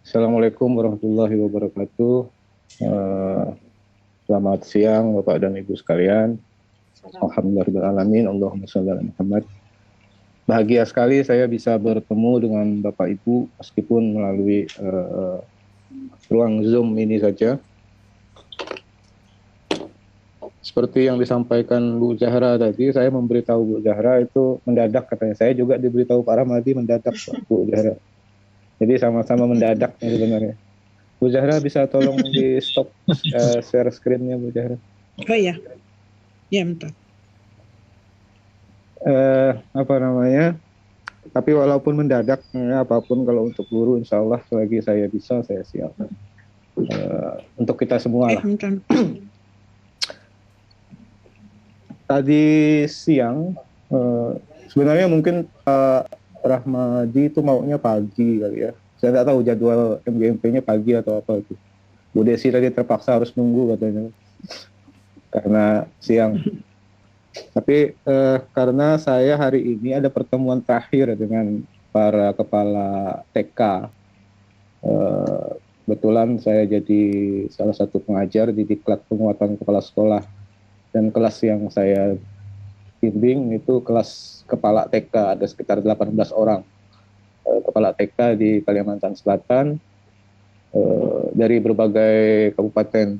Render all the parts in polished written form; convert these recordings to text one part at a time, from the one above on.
Assalamualaikum warahmatullahi wabarakatuh. Eh, Selamat siang Bapak dan Ibu sekalian. Alhamdulillahirrahmanirrahim. Allahumma sholli ala Muhammad. Bahagia sekali saya bisa bertemu dengan Bapak Ibu meskipun melalui ruang Zoom ini saja. Seperti yang disampaikan Bu Zahra tadi, saya memberitahu Bu Zahra itu mendadak katanya. Saya juga diberitahu Pak Ramadi mendadak Bu Zahra. Jadi sama-sama mendadak sebenarnya. Bu Zahra bisa tolong di stop share screen-nya Bu Zahra. Oh iya, ya bentar. Apa namanya? Tapi walaupun mendadak, apapun kalau untuk guru, insya Allah selagi saya bisa, saya siap. Untuk kita semua lah. Bentar. Tadi siang, sebenarnya mungkin Pak Rahmadi itu maunya pagi kali ya. Saya nggak tahu jadwal MGMP-nya pagi atau apa itu. Bu Desi tadi terpaksa harus nunggu katanya karena siang. Tapi karena saya hari ini ada pertemuan terakhir dengan para kepala TK. Kebetulan saya jadi salah satu pengajar di Diklat Penguatan Kepala Sekolah, dan kelas yang saya bimbing itu kelas kepala TK, ada sekitar 18 orang kepala TK di Kalimantan Selatan dari berbagai kabupaten.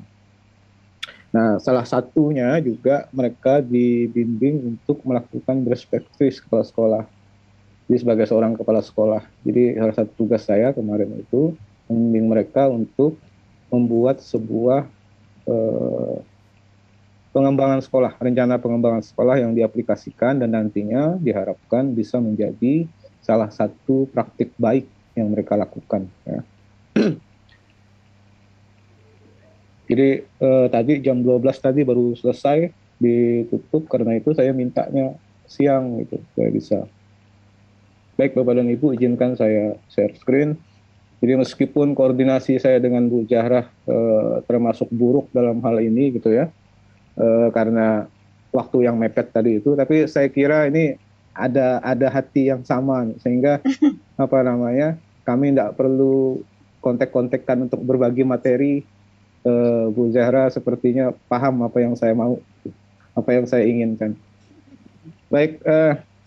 Nah, salah satunya juga mereka dibimbing untuk melakukan best practice kepala sekolah. Jadi sebagai seorang kepala sekolah, jadi salah satu tugas saya kemarin itu membimbing mereka untuk membuat sebuah pengembangan sekolah, rencana pengembangan sekolah yang diaplikasikan dan nantinya diharapkan bisa menjadi salah satu praktik baik yang mereka lakukan. Ya. Jadi tadi jam 12 tadi baru selesai ditutup, karena itu saya mintanya siang gitu, saya bisa. Baik Bapak dan Ibu, izinkan saya share screen. Jadi meskipun koordinasi saya dengan Bu Jahrah termasuk buruk dalam hal ini gitu ya, karena waktu yang mepet tadi itu, tapi saya kira ini ada hati yang sama, sehingga apa namanya, kami tidak perlu kontek-kontekkan untuk berbagi materi. Bu Zahra sepertinya paham apa yang saya mau, apa yang saya inginkan. Baik,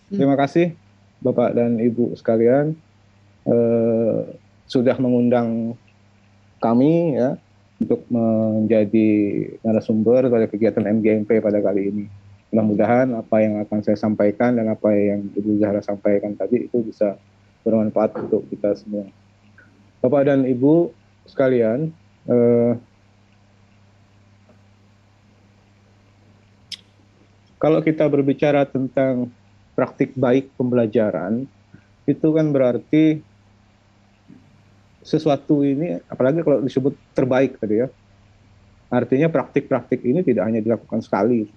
terima kasih Bapak dan Ibu sekalian sudah mengundang kami ya untuk menjadi narasumber pada kegiatan MGMP pada kali ini. Mudah-mudahan apa yang akan saya sampaikan dan apa yang Ibu Zahra sampaikan tadi itu bisa bermanfaat untuk kita semua. Bapak dan Ibu sekalian, kalau kita berbicara tentang praktik baik pembelajaran, itu kan berarti sesuatu ini, apalagi kalau disebut terbaik tadi ya, artinya praktik-praktik ini tidak hanya dilakukan sekali.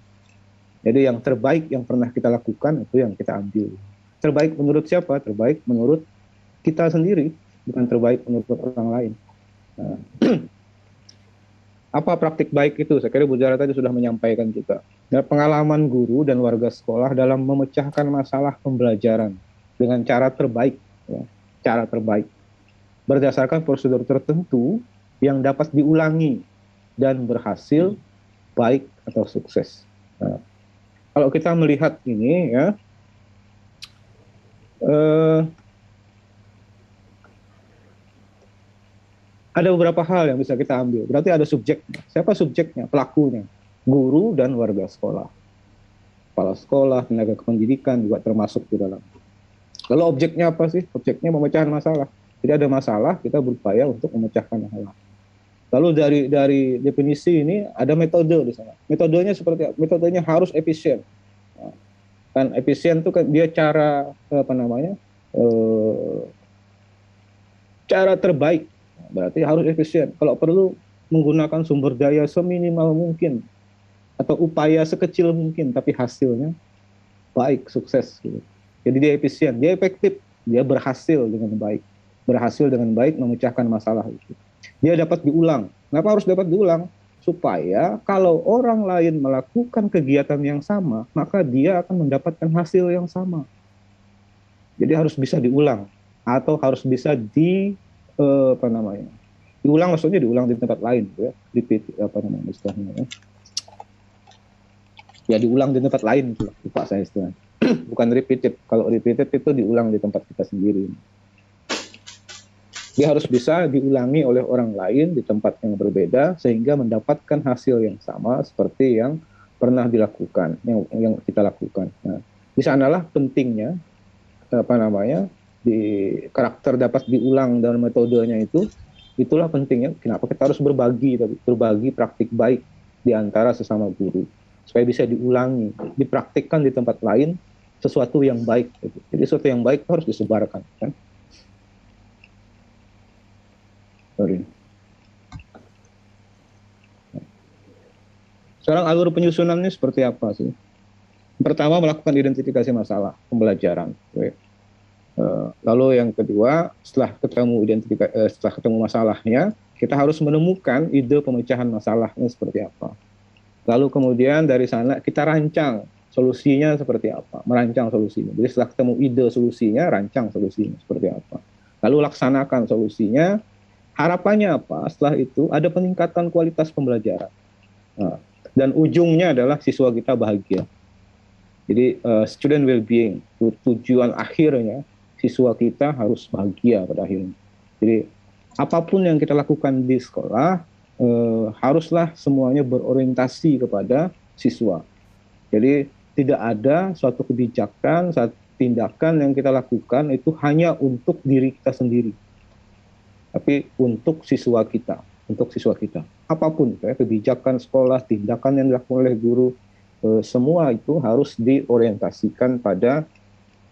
Jadi yang terbaik yang pernah kita lakukan itu yang kita ambil. Terbaik menurut siapa? Terbaik menurut kita sendiri, bukan terbaik menurut orang lain. Nah, apa praktik baik itu? Saya kira Bu Zahra tadi sudah menyampaikan juga. Ya, pengalaman guru dan warga sekolah dalam memecahkan masalah pembelajaran dengan cara terbaik, ya, cara terbaik berdasarkan prosedur tertentu yang dapat diulangi dan berhasil baik atau sukses. Nah, kalau kita melihat ini ya, ada beberapa hal yang bisa kita ambil. Berarti ada subjeknya. Siapa subjeknya? Pelakunya. Guru dan warga sekolah. Kepala sekolah, tenaga kependidikan juga termasuk di dalam. Lalu objeknya apa sih? Objeknya pemecahan masalah. Jadi ada masalah, kita berupaya untuk memecahkan masalah. Lalu dari definisi ini ada metode di sana. Metodenya seperti apa? Metodenya harus efisien. Nah, kan efisien itu kan dia cara apa namanya? Cara terbaik. Berarti harus efisien. Kalau perlu menggunakan sumber daya seminimal mungkin atau upaya sekecil mungkin, tapi hasilnya baik, sukses. Gitu. Jadi dia efisien, dia efektif, dia berhasil dengan baik memecahkan masalah itu. Dia dapat diulang. Kenapa harus dapat diulang? Supaya kalau orang lain melakukan kegiatan yang sama, maka dia akan mendapatkan hasil yang sama. Jadi harus bisa diulang atau harus bisa apa namanya, diulang, maksudnya diulang di tempat lain, gitu ya, repeat, apa namanya istilahnya, ya diulang di tempat lain, gitu, lupa saya istilahnya. Bukan repeated, kalau repeated itu diulang di tempat kita sendiri. Dia harus bisa diulangi oleh orang lain di tempat yang berbeda sehingga mendapatkan hasil yang sama seperti yang pernah dilakukan, yang kita lakukan. Nah, di sanalah pentingnya, apa namanya, di karakter dapat diulang dalam metodenya itu. Itulah pentingnya kenapa kita harus berbagi praktik baik di antara sesama guru supaya bisa diulangi, dipraktikkan di tempat lain sesuatu yang baik. Jadi sesuatu yang baik harus disebarkan, kan? Sorry. Sekarang alur penyusunannya seperti apa sih? Pertama, melakukan identifikasi masalah pembelajaran. Lalu yang kedua, setelah ketemu masalahnya, kita harus menemukan ide pemecahan masalahnya seperti apa. Lalu kemudian dari sana kita rancang solusinya seperti apa, merancang solusinya. Jadi setelah ketemu ide solusinya, rancang solusinya seperti apa. Lalu laksanakan solusinya. Harapannya apa? Setelah itu ada peningkatan kualitas pembelajaran. Nah, dan ujungnya adalah siswa kita bahagia. Jadi student well-being, tujuan akhirnya siswa kita harus bahagia pada akhirnya. Jadi apapun yang kita lakukan di sekolah haruslah semuanya berorientasi kepada siswa. Jadi tidak ada suatu kebijakan, suatu tindakan yang kita lakukan itu hanya untuk diri kita sendiri, tapi untuk siswa kita, apapun ya, kebijakan sekolah, tindakan yang dilakukan oleh guru, semua itu harus diorientasikan pada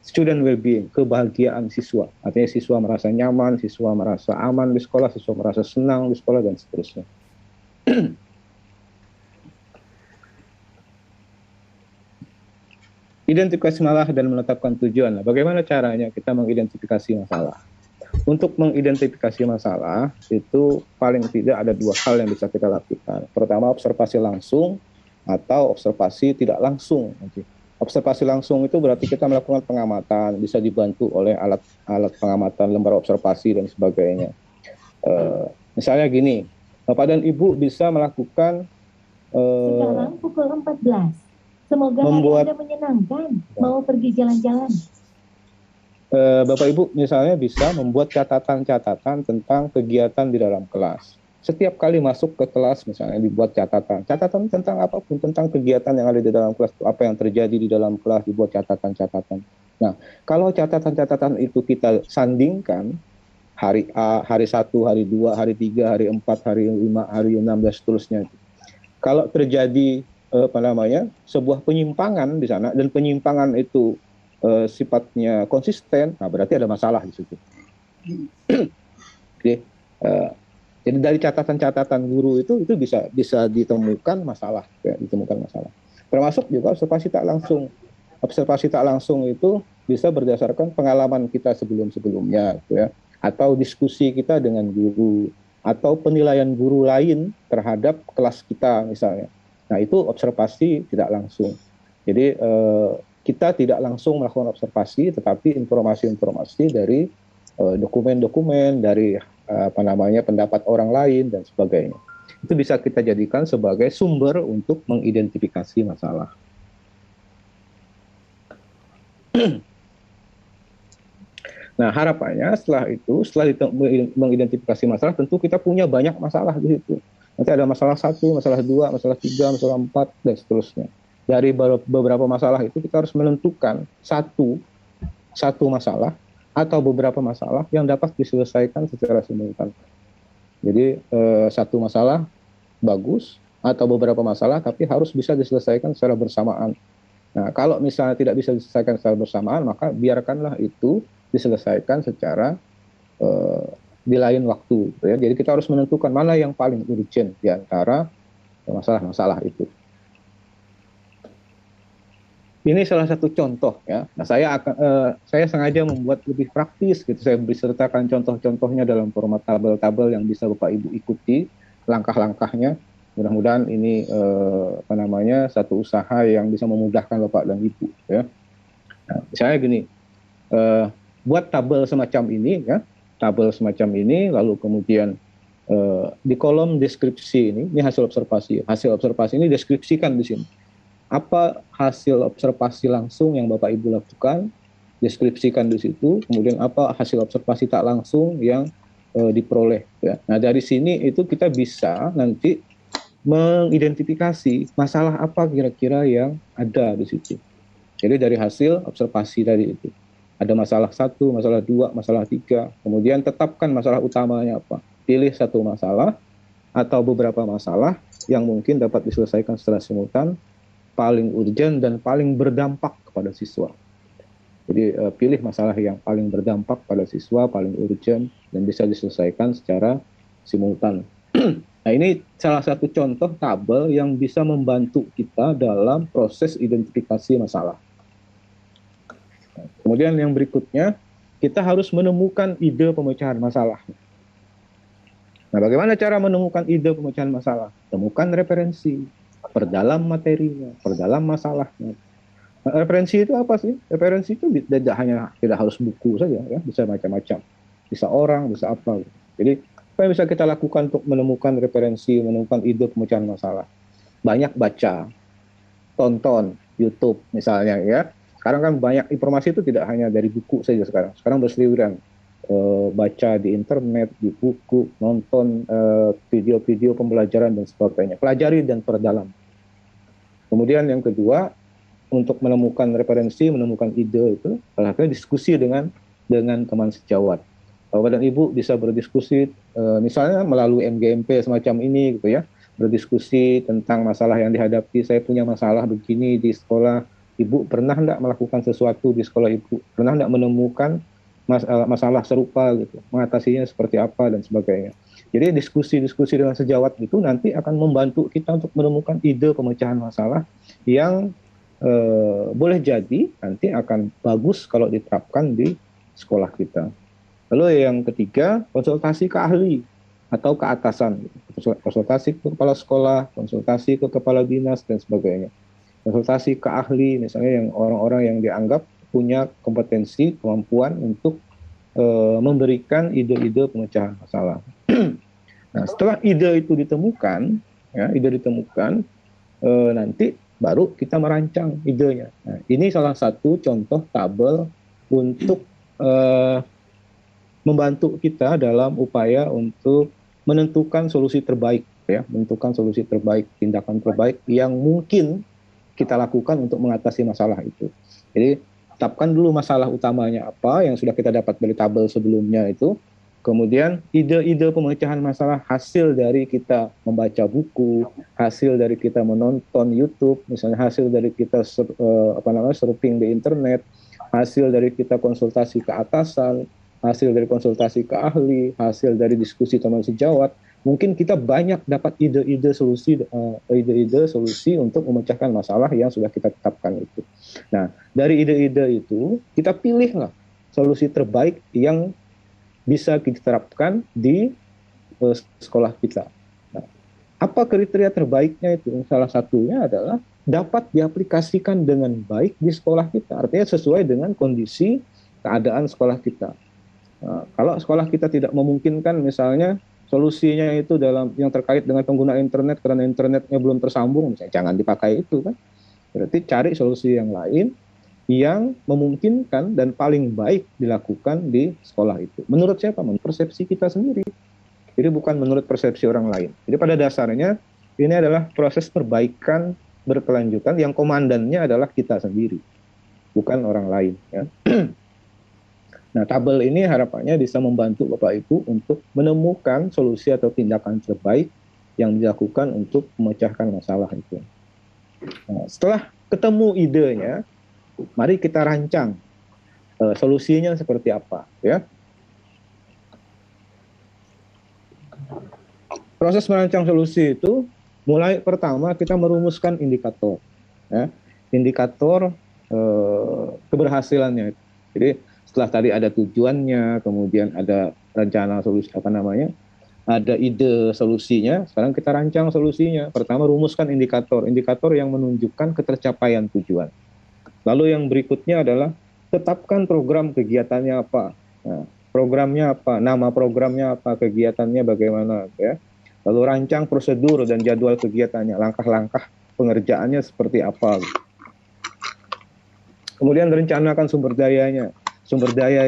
student well-being, kebahagiaan siswa. Artinya siswa merasa nyaman, siswa merasa aman di sekolah, siswa merasa senang di sekolah, dan seterusnya. Identifikasi masalah dan menetapkan tujuan. Nah, bagaimana caranya kita mengidentifikasi masalah? Untuk mengidentifikasi masalah itu paling tidak ada dua hal yang bisa kita lakukan. Pertama, observasi langsung atau observasi tidak langsung. Observasi langsung itu berarti kita melakukan pengamatan, bisa dibantu oleh alat pengamatan, lembar observasi dan sebagainya. Misalnya gini, Bapak dan Ibu bisa melakukan sekarang pukul 14. Semoga hari Anda menyenangkan. Mau pergi jalan-jalan. Bapak Ibu misalnya bisa membuat catatan-catatan tentang kegiatan di dalam kelas. Setiap kali masuk ke kelas misalnya dibuat catatan tentang apapun, tentang kegiatan yang ada di dalam kelas, apa yang terjadi di dalam kelas, dibuat catatan-catatan. Nah, kalau catatan-catatan itu kita sandingkan hari A, hari 1, hari 2, hari 3, hari 4, hari 5, hari 6 dan seterusnya. Kalau terjadi sebuah penyimpangan di sana dan penyimpangan itu sifatnya konsisten, nah berarti ada masalah di situ. Oke, jadi dari catatan-catatan guru itu bisa ditemukan masalah, ya, Termasuk juga observasi tak langsung. Observasi tak langsung itu bisa berdasarkan pengalaman kita sebelum-sebelumnya, gitu ya, atau diskusi kita dengan guru, atau penilaian guru lain terhadap kelas kita misalnya. Nah, itu observasi tidak langsung. Jadi kita tidak langsung melakukan observasi, tetapi informasi-informasi dari dokumen-dokumen, dari pendapat orang lain dan sebagainya. Itu bisa kita jadikan sebagai sumber untuk mengidentifikasi masalah. Nah, harapannya setelah mengidentifikasi masalah, tentu kita punya banyak masalah di situ. Nanti ada masalah 1, masalah 2, masalah 3, masalah 4, dan seterusnya. Dari beberapa masalah itu kita harus menentukan satu masalah atau beberapa masalah yang dapat diselesaikan secara simultan. Jadi satu masalah bagus atau beberapa masalah tapi harus bisa diselesaikan secara bersamaan. Nah, kalau misalnya tidak bisa diselesaikan secara bersamaan, maka biarkanlah itu diselesaikan secara di lain waktu. Ya. Jadi kita harus menentukan mana yang paling urgent di antara masalah-masalah itu. Ini salah satu contoh ya. Nah, saya sengaja membuat lebih praktis gitu. Saya bersertakan contoh-contohnya dalam format tabel-tabel yang bisa Bapak Ibu ikuti langkah-langkahnya. Mudah-mudahan ini satu usaha yang bisa memudahkan Bapak dan Ibu ya. Nah, misalnya gini, buat tabel semacam ini ya. tabel semacam ini, lalu kemudian di kolom deskripsi ini hasil observasi. Hasil observasi ini deskripsikan di sini. Apa hasil observasi langsung yang Bapak Ibu lakukan, deskripsikan di situ. Kemudian apa hasil observasi tak langsung yang diperoleh. Ya. Nah dari sini itu kita bisa nanti mengidentifikasi masalah apa kira-kira yang ada di situ. Jadi dari hasil observasi tadi itu ada masalah 1, masalah 2, masalah 3. Kemudian tetapkan masalah utamanya apa. Pilih satu masalah atau beberapa masalah yang mungkin dapat diselesaikan secara simultan, paling urgent dan paling berdampak kepada siswa. Jadi pilih masalah yang paling berdampak pada siswa, paling urgent, dan bisa diselesaikan secara simultan. Nah ini salah satu contoh tabel yang bisa membantu kita dalam proses identifikasi masalah. Kemudian yang berikutnya, kita harus menemukan ide pemecahan masalah. Nah bagaimana cara menemukan ide pemecahan masalah? Temukan referensi, perdalam materinya, perdalam masalahnya. Nah, referensi itu apa sih? Referensi itu tidak harus buku saja, ya, bisa macam-macam, bisa orang, bisa apa. Jadi apa yang bisa kita lakukan untuk menemukan referensi, menemukan ide pemecahan masalah? Banyak baca, tonton YouTube misalnya, ya. Sekarang kan banyak informasi itu tidak hanya dari buku saja sekarang. Sekarang berseliweran. Baca di internet, di buku, nonton video-video pembelajaran dan sebagainya. Pelajari dan perdalam. Kemudian yang kedua, untuk menemukan referensi, menemukan ide itu, salah satunya diskusi dengan teman sejawat. Bapak dan Ibu bisa berdiskusi, misalnya melalui MGMP semacam ini, gitu ya, berdiskusi tentang masalah yang dihadapi. Saya punya masalah begini di sekolah. Ibu pernah enggak melakukan sesuatu di sekolah Ibu? Pernah enggak menemukan masalah serupa gitu, mengatasinya seperti apa dan sebagainya. Jadi diskusi-diskusi dengan sejawat itu nanti akan membantu kita untuk menemukan ide pemecahan masalah yang boleh jadi nanti akan bagus kalau diterapkan di sekolah kita. Lalu yang ketiga, konsultasi ke ahli atau ke atasan, konsultasi ke kepala sekolah, konsultasi ke kepala dinas dan sebagainya. Konsultasi ke ahli, misalnya yang orang-orang yang dianggap punya kompetensi, kemampuan untuk memberikan ide-ide pemecahan masalah. Nah, setelah ide itu ditemukan, nanti baru kita merancang idenya. Nah, ini salah satu contoh tabel untuk membantu kita dalam upaya untuk menentukan solusi terbaik, ya, menentukan solusi terbaik, tindakan terbaik yang mungkin kita lakukan untuk mengatasi masalah itu. Jadi tetapkan dulu masalah utamanya apa yang sudah kita dapat dari tabel sebelumnya itu. Kemudian ide-ide pemecahan masalah hasil dari kita membaca buku, hasil dari kita menonton YouTube, misalnya hasil dari kita surfing di internet, hasil dari kita konsultasi ke atasan, hasil dari konsultasi ke ahli, hasil dari diskusi teman sejawat. Mungkin kita banyak dapat ide-ide solusi untuk memecahkan masalah yang sudah kita tetapkan itu. Nah, dari ide-ide itu kita pilihlah solusi terbaik yang bisa kita terapkan di sekolah kita. Nah, apa kriteria terbaiknya itu? Salah satunya adalah dapat diaplikasikan dengan baik di sekolah kita. Artinya sesuai dengan kondisi keadaan sekolah kita. Nah, kalau sekolah kita tidak memungkinkan misalnya solusinya itu dalam yang terkait dengan pengguna internet karena internetnya belum tersambung, misalnya jangan dipakai itu kan. Berarti cari solusi yang lain yang memungkinkan dan paling baik dilakukan di sekolah itu. Menurut siapa? Menurut persepsi kita sendiri. Jadi bukan menurut persepsi orang lain. Jadi pada dasarnya ini adalah proses perbaikan berkelanjutan yang komandannya adalah kita sendiri, bukan orang lain, ya. Nah, tabel ini harapannya bisa membantu Bapak Ibu untuk menemukan solusi atau tindakan terbaik yang dilakukan untuk memecahkan masalah itu. Nah, setelah ketemu idenya, mari kita rancang solusinya seperti apa, ya. Proses merancang solusi itu mulai pertama kita merumuskan indikator, ya. Indikator keberhasilannya. Jadi setelah tadi ada tujuannya, kemudian ada rencana solusi ada ide solusinya, sekarang kita rancang solusinya. Pertama rumuskan indikator yang menunjukkan ketercapaian tujuan. Lalu yang berikutnya adalah tetapkan program kegiatannya apa. Nah, programnya apa, nama programnya apa, kegiatannya bagaimana, ya. Lalu rancang prosedur dan jadwal kegiatannya, langkah-langkah pengerjaannya seperti apa. Kemudian rencanakan sumber daya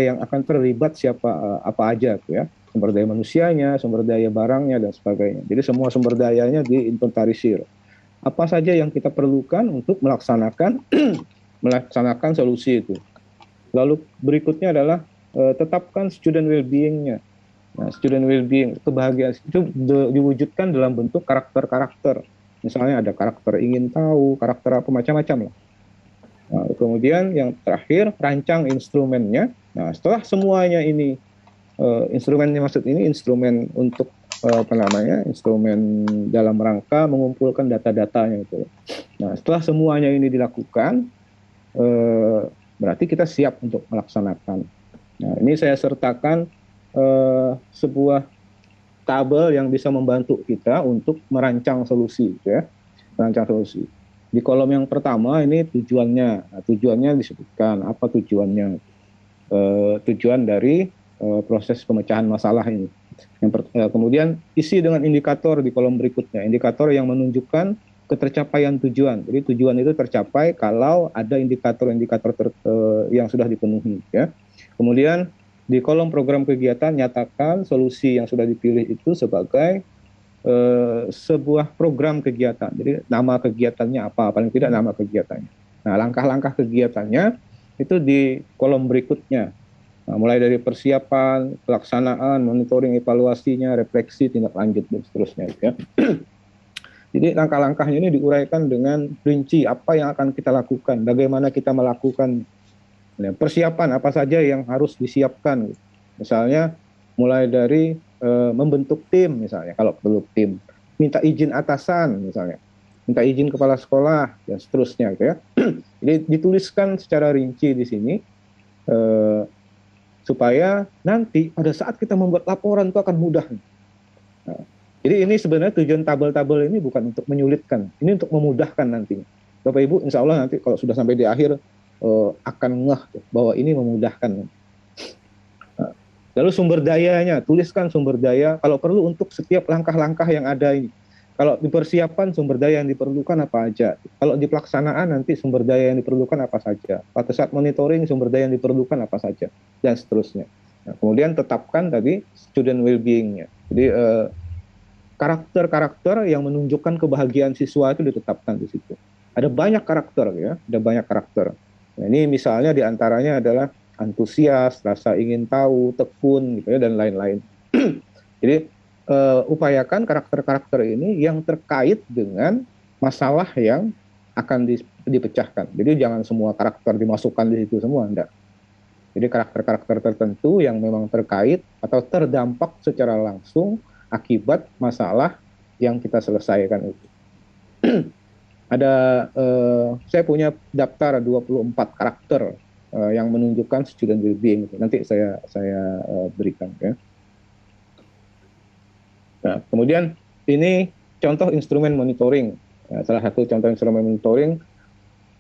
yang akan terlibat siapa, apa aja, ya. Sumber daya manusianya, sumber daya barangnya, dan sebagainya. Jadi semua sumber dayanya diinventarisir. Apa saja yang kita perlukan untuk melaksanakan solusi itu. Lalu berikutnya adalah tetapkan student well-being-nya. Nah, student well-being, kebahagiaan itu diwujudkan dalam bentuk karakter-karakter. Misalnya ada karakter ingin tahu, karakter apa, macam-macam lah. Nah, kemudian yang terakhir, rancang instrumennya. Nah, setelah semuanya ini, instrumennya maksud ini instrumen untuk apa namanya, instrumen dalam rangka mengumpulkan data-datanya itu. Nah, setelah semuanya ini dilakukan, berarti kita siap untuk melaksanakan. Nah, ini saya sertakan sebuah tabel yang bisa membantu kita untuk merancang solusi, ya, merancang solusi. Di kolom yang pertama ini tujuannya. Nah, tujuannya disebutkan apa tujuannya, tujuan dari proses pemecahan masalah ini. Kemudian isi dengan indikator di kolom berikutnya, indikator yang menunjukkan ketercapaian tujuan. Jadi tujuan itu tercapai kalau ada indikator-indikator yang sudah dipenuhi, ya. Kemudian di kolom program kegiatan nyatakan solusi yang sudah dipilih itu sebagai sebuah program kegiatan. Jadi nama kegiatannya apa, paling tidak nama kegiatannya. Nah, langkah-langkah kegiatannya itu di kolom berikutnya. Nah, mulai dari persiapan, pelaksanaan, monitoring, evaluasinya, refleksi, tindak lanjut, dan seterusnya, ya. Jadi langkah-langkahnya ini diuraikan dengan rinci apa yang akan kita lakukan, bagaimana kita melakukan, persiapan apa saja yang harus disiapkan. Misalnya mulai dari membentuk tim, misalnya kalau perlu tim, minta izin atasan, misalnya minta izin kepala sekolah, dan seterusnya, gitu ya. Jadi dituliskan secara rinci di sini supaya nanti pada saat kita membuat laporan itu akan mudah. Nah, jadi ini sebenarnya tujuan tabel-tabel ini bukan untuk menyulitkan, ini untuk memudahkan nantinya. Bapak Ibu, insya Allah nanti kalau sudah sampai di akhir akan ngeh bahwa ini memudahkan. Nah, lalu sumber dayanya, tuliskan sumber daya kalau perlu untuk setiap langkah-langkah yang ada ini. Kalau di persiapan sumber daya yang diperlukan apa aja. Kalau di pelaksanaan nanti sumber daya yang diperlukan apa saja. Pada saat monitoring sumber daya yang diperlukan apa saja, dan seterusnya. Nah, kemudian tetapkan tadi student well-being-nya. Jadi karakter-karakter yang menunjukkan kebahagiaan siswa itu ditetapkan di situ. Ada banyak karakter, ya, ada banyak karakter. Nah, ini misalnya diantaranya adalah antusias, rasa ingin tahu, tekun, gitu ya, dan lain-lain. Jadi upayakan karakter-karakter ini yang terkait dengan masalah yang akan dipecahkan. Jadi jangan semua karakter dimasukkan di situ semua, enggak. Jadi karakter-karakter tertentu yang memang terkait atau terdampak secara langsung akibat masalah yang kita selesaikan itu. Ada saya punya daftar 24 karakter yang menunjukkan student well-being. Nanti saya berikan, ya. Nah, kemudian ini contoh instrumen monitoring. Ya, salah satu contoh instrumen monitoring,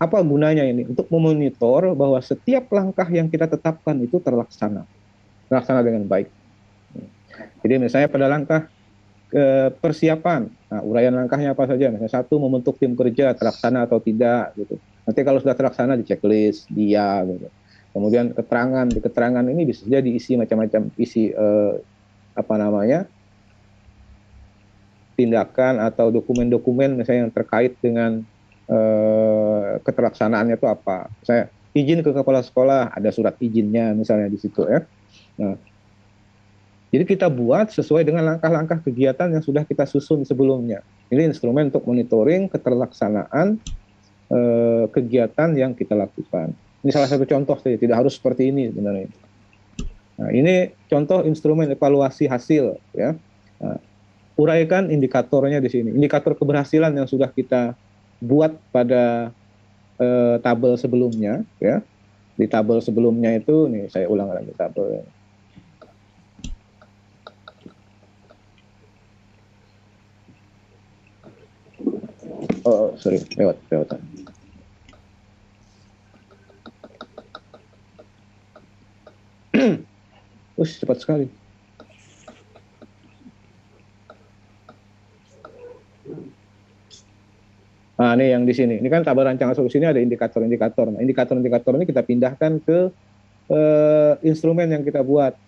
apa gunanya ini? Untuk memonitor bahwa setiap langkah yang kita tetapkan itu terlaksana dengan baik. Jadi misalnya pada langkah persiapan, nah, uraian langkahnya apa saja? Misalnya satu, membentuk tim kerja terlaksana atau tidak, gitu. Nanti kalau sudah terlaksana di checklist dia, gitu. Kemudian keterangan, di keterangan ini bisa jadi isi macam-macam, isi apa namanya, tindakan atau dokumen-dokumen misalnya yang terkait dengan keterlaksanaannya itu apa. Saya izin ke kepala sekolah, ada surat izinnya misalnya di situ, ya. Nah, jadi kita buat sesuai dengan langkah-langkah kegiatan yang sudah kita susun sebelumnya. Ini instrumen untuk monitoring keterlaksanaan kegiatan yang kita lakukan. Ini salah satu contoh saja, tidak harus seperti ini sebenarnya. Nah, ini contoh instrumen evaluasi hasil, ya. Nah, uraikan indikatornya di sini. Indikator keberhasilan yang sudah kita buat pada tabel sebelumnya, ya. Di tabel sebelumnya itu, nih saya ulang lagi tabel. Oh, sorry, lewat. Cepat sekali. Nah, ini yang di sini. Ini kan tabel rancangan solusi ini ada indikator-indikator. Nah, indikator-indikator ini kita pindahkan ke instrumen yang kita buat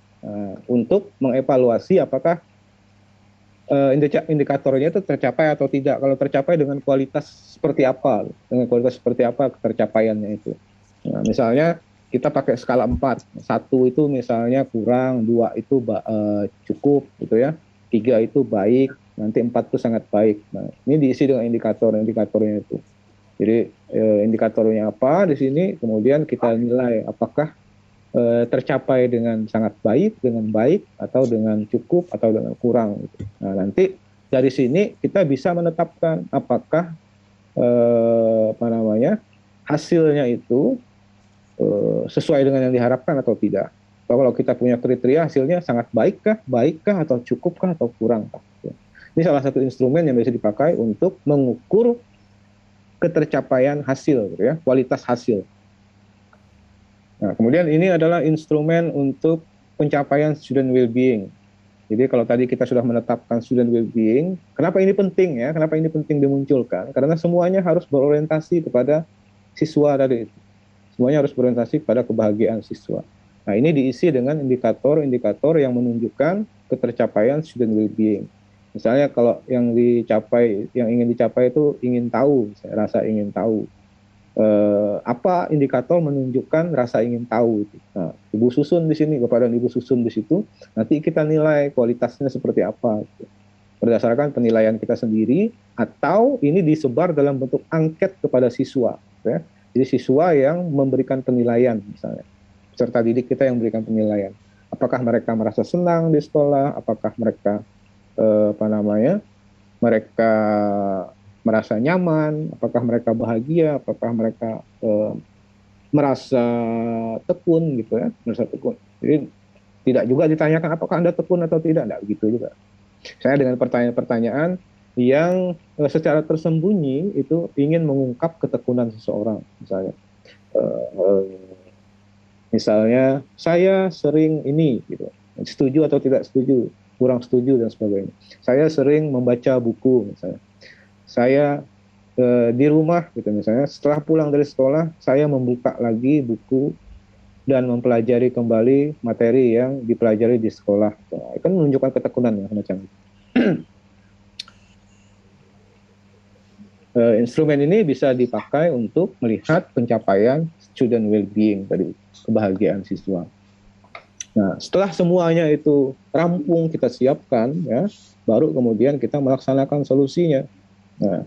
untuk mengevaluasi apakah indikatornya itu tercapai atau tidak. Kalau tercapai dengan kualitas seperti apa, tercapaiannya itu. Nah, misalnya kita pakai skala 4, 1 itu misalnya kurang, 2 itu cukup gitu ya, 3 itu baik, nanti 4 itu sangat baik. Nah, ini diisi dengan indikatornya itu. Jadi indikatornya apa di sini, kemudian kita nilai apakah tercapai dengan sangat baik, dengan baik, atau dengan cukup, atau dengan kurang. Gitu. Nah, nanti dari sini kita bisa menetapkan apakah hasilnya itu sesuai dengan yang diharapkan atau tidak. Kalau kita punya kriteria hasilnya sangat baikkah, atau cukupkah, atau kurang. Ini salah satu instrumen yang bisa dipakai untuk mengukur ketercapaian hasil, gitu ya, kualitas hasil. Nah, kemudian ini adalah instrumen untuk pencapaian student well-being. Jadi kalau tadi kita sudah menetapkan student well-being, kenapa ini penting ya? Kenapa ini penting dimunculkan? Karena semuanya harus berorientasi kepada siswa tadi. Semuanya harus berorientasi pada kebahagiaan siswa. Nah, ini diisi dengan indikator-indikator yang menunjukkan ketercapaian student well-being. Misalnya kalau yang ingin dicapai itu ingin tahu, rasa ingin tahu. Apa indikator menunjukkan rasa ingin tahu itu. Nah, Ibu susun di sini, Bapak dan Ibu susun di situ, nanti kita nilai kualitasnya seperti apa. Gitu. Berdasarkan penilaian kita sendiri, atau ini disebar dalam bentuk angket kepada siswa. Ya. Jadi siswa yang memberikan penilaian misalnya. Peserta didik kita yang memberikan penilaian. Apakah mereka merasa senang di sekolah, apakah mereka mereka merasa nyaman, apakah mereka bahagia, apakah mereka merasa tekun gitu ya, merasa tekun. Jadi tidak juga ditanyakan apakah Anda tekun atau tidak, enggak begitu juga. Saya dengan pertanyaan-pertanyaan yang secara tersembunyi itu ingin mengungkap ketekunan seseorang, misalnya saya sering ini gitu, setuju atau tidak setuju, kurang setuju dan sebagainya. Saya sering membaca buku misalnya. Saya di rumah gitu misalnya, setelah pulang dari sekolah saya membuka lagi buku dan mempelajari kembali materi yang dipelajari di sekolah. Itu kan menunjukkan ketekunan ya semacam itu. Instrumen ini bisa dipakai untuk melihat pencapaian student well-being tadi, kebahagiaan siswa. Nah, setelah semuanya itu rampung kita siapkan ya, baru kemudian kita melaksanakan solusinya. Nah,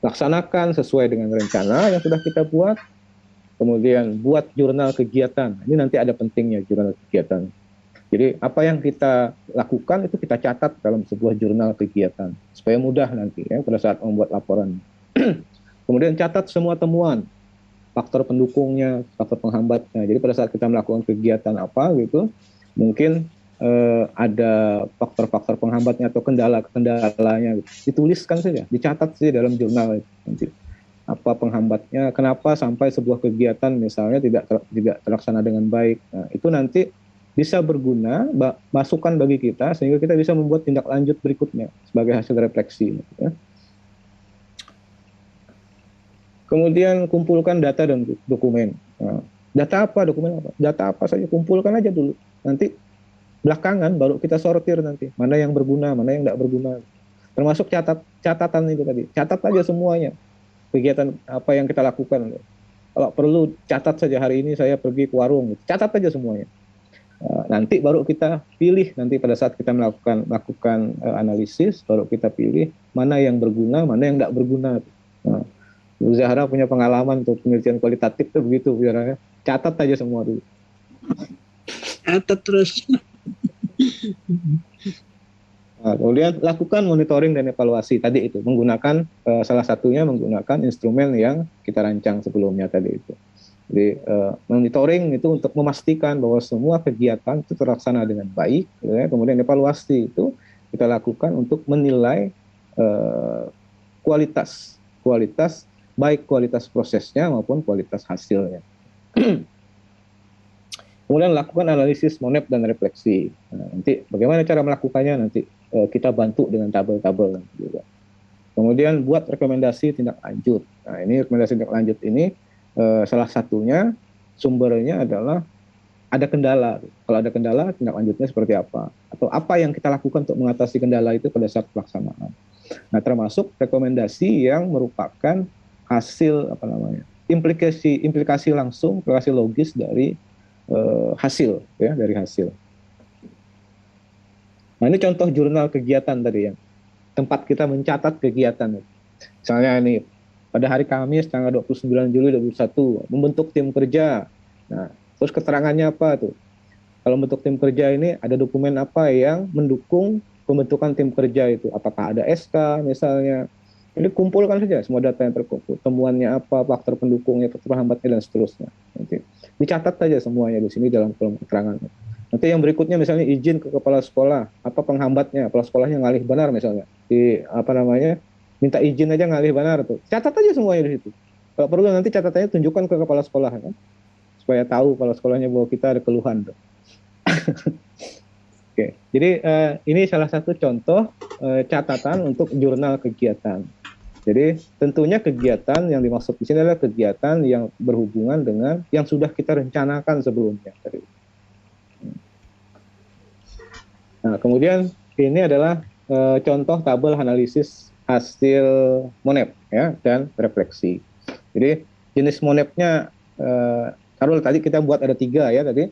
laksanakan sesuai dengan rencana yang sudah kita buat, kemudian buat jurnal kegiatan. Ini nanti ada pentingnya jurnal kegiatan. Jadi apa yang kita lakukan itu kita catat dalam sebuah jurnal kegiatan supaya mudah nanti ya pada saat membuat laporan. Kemudian catat semua temuan, faktor pendukungnya, faktor penghambatnya. Jadi pada saat kita melakukan kegiatan apa gitu, mungkin ada faktor-faktor penghambatnya atau kendala-kendalanya, dituliskan saja, dicatat saja dalam jurnal nanti. Apa penghambatnya, kenapa sampai sebuah kegiatan misalnya tidak terlaksana dengan baik. Nah, itu nanti bisa berguna, masukan bagi kita, sehingga kita bisa membuat tindak lanjut berikutnya sebagai hasil refleksi. Ya. Kemudian kumpulkan data dan dokumen. Nah, data apa, dokumen apa? Data apa saja, kumpulkan aja dulu. Nanti belakangan baru kita sortir nanti, mana yang berguna, mana yang tidak berguna. Termasuk catatan itu tadi, catat aja semuanya. Kegiatan apa yang kita lakukan. Kalau perlu catat saja, hari ini saya pergi ke warung, catat aja semuanya. Nanti baru kita pilih, nanti pada saat kita melakukan analisis, baru kita pilih mana yang berguna, mana yang tidak berguna. Nah, Bu Zahra punya pengalaman untuk penelitian kualitatif itu begitu, biarnya catat aja semua dulu. Catat terus. Nah, kemudian lakukan monitoring dan evaluasi tadi itu, menggunakan salah satunya menggunakan instrumen yang kita rancang sebelumnya tadi itu. Jadi monitoring itu untuk memastikan bahwa semua kegiatan itu terlaksana dengan baik, ya. Kemudian evaluasi itu kita lakukan untuk menilai kualitas baik kualitas prosesnya maupun kualitas hasilnya. Kemudian lakukan analisis monep dan refleksi. Nah, nanti bagaimana cara melakukannya nanti kita bantu dengan tabel-tabel juga. Kemudian buat rekomendasi tindak lanjut. Nah, ini rekomendasi tindak lanjut ini salah satunya sumbernya adalah ada kendala. Kalau ada kendala, tindak lanjutnya seperti apa? Atau apa yang kita lakukan untuk mengatasi kendala itu pada saat pelaksanaan. Nah, termasuk rekomendasi yang merupakan hasil implikasi langsung, implikasi logis dari hasil, ya, dari hasil. Nah, ini contoh jurnal kegiatan tadi ya, tempat kita mencatat kegiatan. Misalnya ini pada hari Kamis tanggal 29 Juli 2021 membentuk tim kerja. Nah, terus keterangannya apa tuh? Kalau bentuk tim kerja ini ada dokumen apa yang mendukung pembentukan tim kerja itu? Apakah ada SK misalnya? Jadi kumpulkan saja semua data yang terkumpul. Temuannya apa, faktor pendukungnya, faktor hambatnya, dan seterusnya. Nanti dicatat saja semuanya di sini dalam kolom keterangan. Nanti yang berikutnya misalnya izin ke kepala sekolah, apa penghambatnya, kepala sekolahnya ngalih benar misalnya. Minta izin aja ngalih benar tuh. Catat aja semuanya di situ. Kalau perlu nanti catatannya tunjukkan ke kepala sekolah kan, supaya tahu kalau sekolahnya bahwa kita ada keluhan tuh. Oke, jadi ini salah satu contoh catatan untuk jurnal kegiatan. Jadi tentunya kegiatan yang dimaksud di sini adalah kegiatan yang berhubungan dengan yang sudah kita rencanakan sebelumnya. Nah, kemudian ini adalah contoh tabel analisis hasil monep ya dan refleksi. Jadi jenis monepnya kalau tadi kita buat ada 3 ya tadi,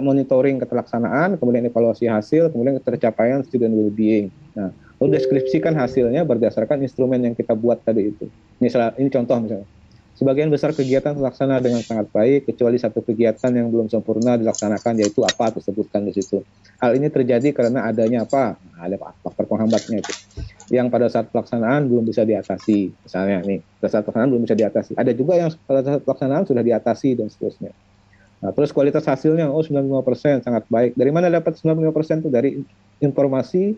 monitoring keterlaksanaan, kemudian evaluasi hasil, kemudian ketercapaian student well-being. Nah, lalu deskripsikan hasilnya berdasarkan instrumen yang kita buat tadi itu. Ini contoh misalnya. Sebagian besar kegiatan terlaksana dengan sangat baik, kecuali satu kegiatan yang belum sempurna dilaksanakan, yaitu apa disebutkan di situ. Hal ini terjadi karena adanya apa? Nah, ada faktor penghambatnya itu. Yang pada saat pelaksanaan belum bisa diatasi. Misalnya nih, pada saat pelaksanaan belum bisa diatasi. Ada juga yang pada saat pelaksanaan sudah diatasi dan seterusnya. Nah, terus kualitas hasilnya, 95% sangat baik. Dari mana dapat 95% itu? Dari informasi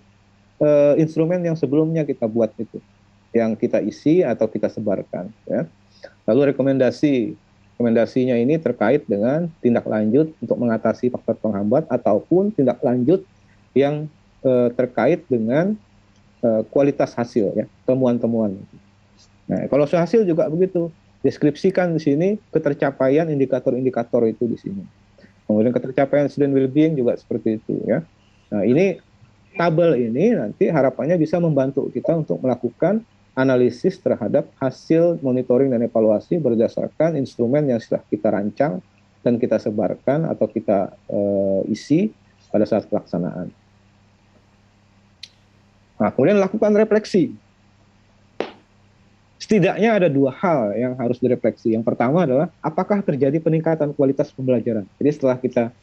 instrumen yang sebelumnya kita buat itu. Yang kita isi atau kita sebarkan. Ya. Lalu rekomendasinya ini terkait dengan tindak lanjut untuk mengatasi faktor penghambat ataupun tindak lanjut yang terkait dengan kualitas hasil, ya, temuan-temuan. Nah, kalau hasil juga begitu, deskripsikan di sini ketercapaian indikator-indikator itu di sini. Kemudian ketercapaian student well-being juga seperti itu, ya. Nah, ini tabel ini nanti harapannya bisa membantu kita untuk melakukan analisis terhadap hasil monitoring dan evaluasi berdasarkan instrumen yang sudah kita rancang dan kita sebarkan atau kita isi pada saat pelaksanaan. Nah, kemudian lakukan refleksi. Setidaknya ada 2 hal yang harus direfleksi. Yang pertama adalah apakah terjadi peningkatan kualitas pembelajaran. Jadi setelah kita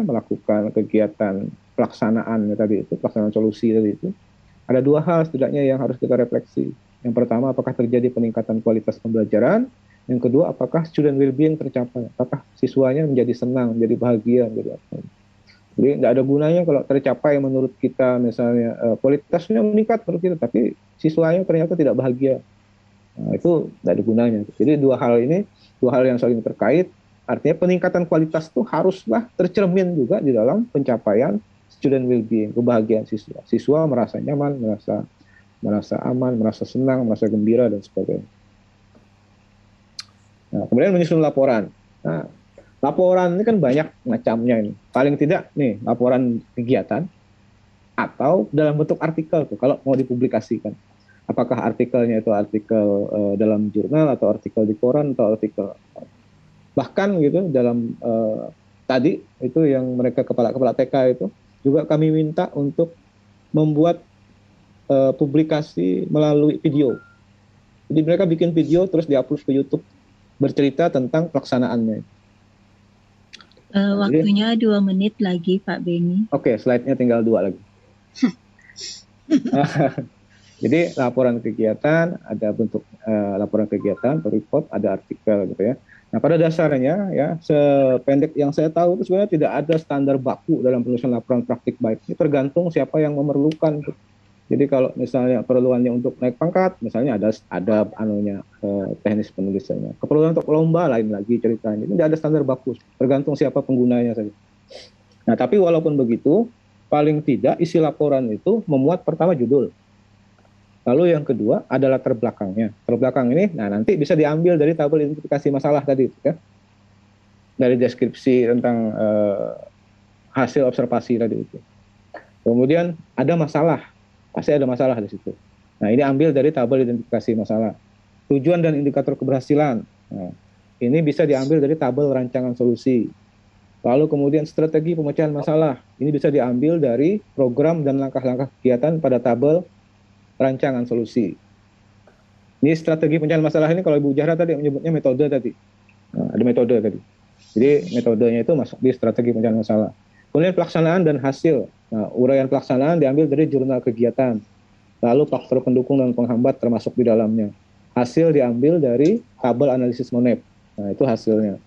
melakukan kegiatan pelaksanaan tadi itu, pelaksanaan solusi tadi itu, ada 2 hal setidaknya yang harus kita refleksi. Yang pertama, apakah terjadi peningkatan kualitas pembelajaran? Yang kedua, apakah student well-being tercapai? Apakah siswanya menjadi senang, menjadi bahagia, menjadi apa? Jadi tidak ada gunanya kalau tercapai menurut kita misalnya kualitasnya meningkat menurut kita, tapi siswanya ternyata tidak bahagia. Nah, itu tidak ada gunanya. Jadi 2 hal ini, 2 hal yang saling terkait. Artinya peningkatan kualitas itu haruslah tercermin juga di dalam pencapaian student well-being, kebahagiaan siswa. Siswa merasa nyaman, merasa aman, merasa senang, merasa gembira, dan sebagainya. Nah, kemudian menyusun laporan. Nah, laporan ini kan banyak macamnya ini. Paling tidak nih, laporan kegiatan atau dalam bentuk artikel tuh, kalau mau dipublikasikan. Apakah artikelnya itu artikel dalam jurnal, atau artikel di koran, atau artikel bahkan gitu dalam tadi itu yang mereka kepala-kepala TK itu juga kami minta untuk membuat publikasi melalui video. Jadi mereka bikin video terus diupload ke YouTube bercerita tentang pelaksanaannya. Waktunya 2 menit lagi, Pak Beni. Oke, slide-nya tinggal 2 lagi. Jadi laporan kegiatan, ada bentuk laporan kegiatan, report, ada artikel gitu ya. Nah, pada dasarnya ya, sependek yang saya tahu itu sebenarnya tidak ada standar baku dalam penulisan laporan praktik baik. Ini tergantung siapa yang memerlukan. Jadi kalau misalnya perluannya untuk naik pangkat, misalnya ada anunya teknis penulisannya. Keperluan untuk lomba lain lagi ceritanya. Tidak ada standar baku, tergantung siapa penggunanya saja. Nah, tapi walaupun begitu, paling tidak isi laporan itu memuat pertama judul. Lalu yang kedua adalah latar belakangnya. Latar belakang ini, nah nanti bisa diambil dari tabel identifikasi masalah tadi, ya. Dari deskripsi tentang hasil observasi tadi itu. Kemudian ada masalah. Pasti ada masalah di situ. Nah, ini ambil dari tabel identifikasi masalah. Tujuan dan indikator keberhasilan. Nah, ini bisa diambil dari tabel rancangan solusi. Lalu kemudian strategi pemecahan masalah. Ini bisa diambil dari program dan langkah-langkah kegiatan pada tabel rancangan solusi. Ini strategi pemecahan masalah ini kalau Ibu Zahra tadi menyebutnya metode tadi. Nah, ada metode tadi. Jadi metodenya itu masuk di strategi pemecahan masalah. Kemudian pelaksanaan dan hasil. Nah, uraian pelaksanaan diambil dari jurnal kegiatan. Lalu faktor pendukung dan penghambat termasuk di dalamnya. Hasil diambil dari tabel analisis MONEB. Nah, itu hasilnya.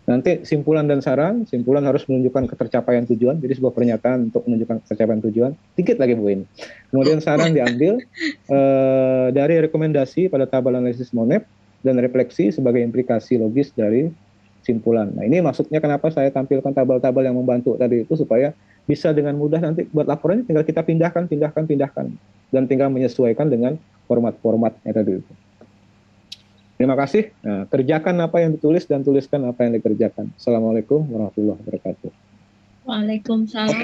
Nanti simpulan dan saran. Simpulan harus menunjukkan ketercapaian tujuan. Jadi sebuah pernyataan untuk menunjukkan ketercapaian tujuan. Dikit lagi Bu ini. Kemudian saran diambil dari rekomendasi pada tabel analisis MONEB dan refleksi sebagai implikasi logis dari simpulan. Nah, ini maksudnya kenapa saya tampilkan tabel-tabel yang membantu tadi itu supaya bisa dengan mudah nanti buat laporannya tinggal kita pindahkan dan tinggal menyesuaikan dengan format-formatnya tadi itu. Terima kasih. Nah, kerjakan apa yang ditulis dan tuliskan apa yang dikerjakan. Assalamualaikum warahmatullahi wabarakatuh. Waalaikumsalam